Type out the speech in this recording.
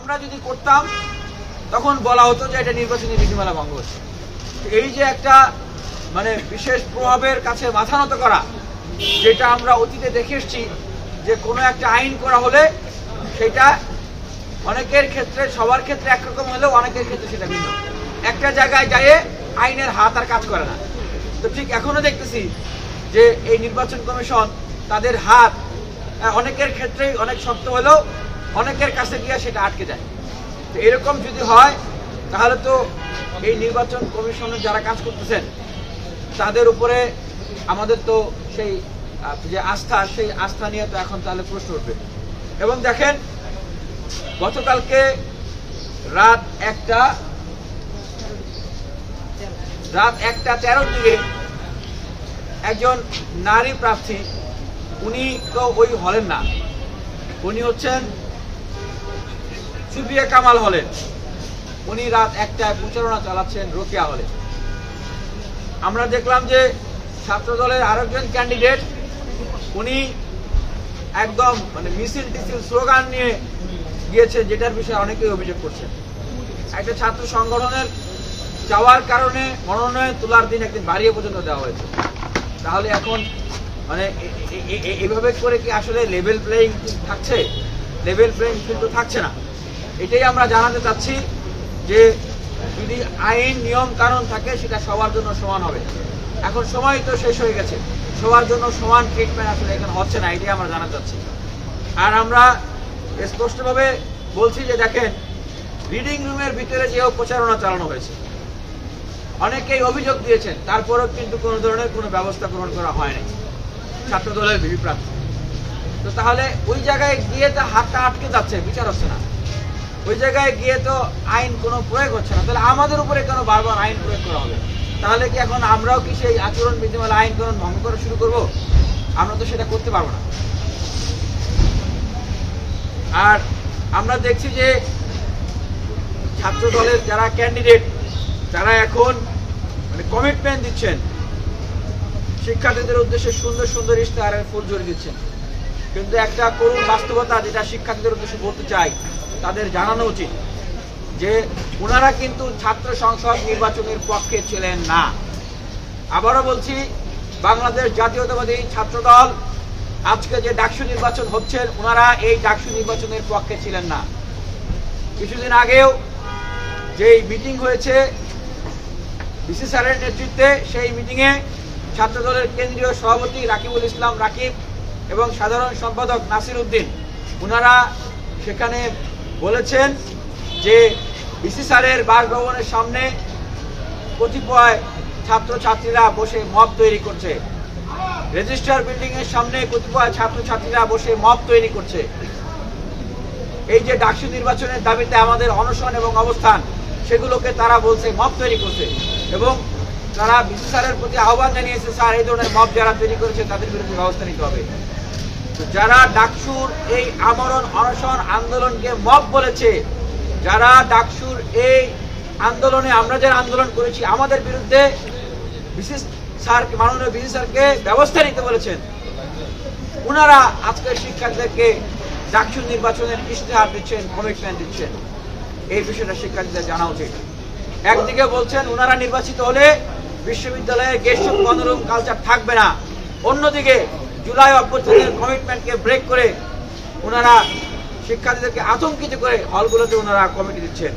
আমরা যদি করতাম তখন বলা হতো যে এটা নির্বাচনী বিধিমালা ভঙ্গ হচ্ছে। এই যে একটা মানে বিশেষ প্রভাবের কাছে মাথা নত করা, যেটা আমরা অতীতে দেখে এসেছি যে কোনো একটা আইন করা হলে সেটা অনেকের ক্ষেত্রে, সবার ক্ষেত্রে একরকম হলেও অনেকের ক্ষেত্রে সেটা ভিন্ন। একটা জায়গায় যায় আইনের হাত আর কাজ করে না। তো ঠিক এখনো দেখতেছি যে এই নির্বাচন কমিশন তাদের হাত অনেকের ক্ষেত্রেই অনেক শক্ত হলেও অনেকের কাছে গিয়ে সেটা আটকে যায়। তো এরকম যদি হয় তাহলে তো এই নির্বাচন কমিশনের যারা কাজ করতেছেন তাদের উপরে আমাদের তো সেই যে আস্থা, সেই আস্থা নিয়ে তো এখন তাহলে প্রশ্ন উঠবে। এবং দেখেন গতকালকে রাত 1:13 দিকে একজন নারী প্রার্থী, উনি তো ওই হলেন না, উনি হচ্ছেন সুফিয়া কামাল হলেন। উনি রাত 1টায় প্রচারণা চালাচ্ছেন রোকেয়া হলে। আমরা দেখলাম যে ছাত্র দলের আরেকজন ক্যান্ডিডেট, উনি একদম মানে মিছিল টিছিল স্লোগান নিয়ে গিয়েছে, যেটার বিষয়ে অনেকেই অভিযোগ করছেন। একটা ছাত্র সংগঠনের যাওয়ার কারণে মনোনয়ন তোলার দিন একদিন বাড়িয়ে পর্যন্ত দেওয়া হয়েছে। তাহলে এখন মানে এভাবে করে কি আসলে লেভেল প্লেইং থাকছে? লেভেল প্লেইং কিন্তু থাকছে না। এটাই আমরা জানাতে চাচ্ছি যে যদি আইন নিয়ম কানুন থাকে সেটা সবার জন্য সমান হবে। এখন সময় তো শেষ হয়ে গেছে, সবার জন্য সমান ট্রিটমেন্ট আসলে এখানে হচ্ছে না, এটাই আমরা জানাতে চাচ্ছি। আর আমরা স্পষ্টভাবে বলছি যে দেখেন, রিডিং রুমের ভিতরে যেও প্রচারণা চালানো হয়েছে, অনেকেই অভিযোগ দিয়েছেন, তারপরেও কিন্তু কোনো ধরনের কোনো ব্যবস্থা গ্রহণ করা হয়নি ছাত্র দলের ভিপি প্রার্থী। তো তাহলে ওই জায়গায় গিয়ে তো হাতটা আটকে যাচ্ছে, বিচার হচ্ছে না। ওই জায়গায় গিয়ে তো আইন কোনো প্রয়োগ হচ্ছে না। তাহলে আমাদের উপরে কেন বারবার আইন প্রয়োগ করা হবে? তাহলে কি এখন আমরাও কি সেই আচরণ বিধিমালা আইন কানুন ভঙ্গ করা শুরু করব? আমরা তো সেটা করতে পারবো না। আর আমরা দেখছি যে ছাত্র দলের যারা ক্যান্ডিডেট, তারা এখন মানে কমিটমেন্ট দিচ্ছেন, শিক্ষার্থীদের উদ্দেশ্যে সুন্দর সুন্দর ইশতেহারের ফুলঝুরি দিচ্ছেন, কিন্তু একটা করুণ বাস্তবতা যেটা শিক্ষার্থীদের উদ্দেশ্যে বলতে চাই, তাদের জানানো উচিত যে ওনারা কিন্তু ছাত্র সংসদ নির্বাচনের পক্ষে ছিলেন না। আবারও বলছি, বাংলাদেশ জাতীয়তাবাদী ছাত্র দল আজকে যে ডাকসু নির্বাচন হচ্ছে, ওনারা এই ডাকসু নির্বাচনের পক্ষে ছিলেন না। কিছুদিন আগেও যেই মিটিং হয়েছে ডিসি স্যারের নেতৃত্বে, সেই মিটিংয়ে ছাত্র দলের কেন্দ্রীয় সভাপতি রাকিবুল ইসলাম রাকিব এবং সাধারণ সম্পাদক নাসির উদ্দিন, ওনারা সেখানে বলেছেন যে ডিসি স্যারের বাসভবনের সামনে কতিপয় ছাত্রছাত্রীরা বসে মব তৈরি করছে, রেজিস্ট্রার বিল্ডিং এর সামনে কতিপয় ছাত্রছাত্রীরা বসে মব তৈরি করছে। এই যে ডাকসু নির্বাচনের দাবিতে আমাদের অনশন এবং অবস্থান, সেগুলোকে তারা বলছে মব তৈরি করছে, এবং তারা ডিসি স্যারের প্রতি আহ্বান জানিয়েছে, স্যার এই ধরনের মব যারা তৈরি করেছে তাদের বিরুদ্ধে ব্যবস্থা নিতে হবে। যারা ডাকসুর এই আমরণ অনশন আন্দোলনকে মব বলেছে, যারা ডাকসুর এই আন্দোলনে আমরা যারা আন্দোলন করেছি আমাদের বিরুদ্ধে মাননীয় বিসি স্যারকে ব্যবস্থা নিতে বলেছেন, ওনারা আজকে শিক্ষার্থীদেরকে ডাকসু নির্বাচনের ইশতেহার দিচ্ছেন, কমিটমেন্ট দিচ্ছেন। এই বিষয়টা শিক্ষার্থীদের জানা উচিত। একদিকে বলছেন ওনারা নির্বাচিত হলে বিশ্ববিদ্যালয়ে গেস্ট গণরুম কালচার থাকবে না, অন্যদিকে জুলাই অভ্যুত্থানের কমিটমেন্টকে ব্রেক করে ওনারা শিক্ষার্থীদেরকে আতঙ্কিত করে হলগুলোতে ওনারা কমিটি দিচ্ছেন।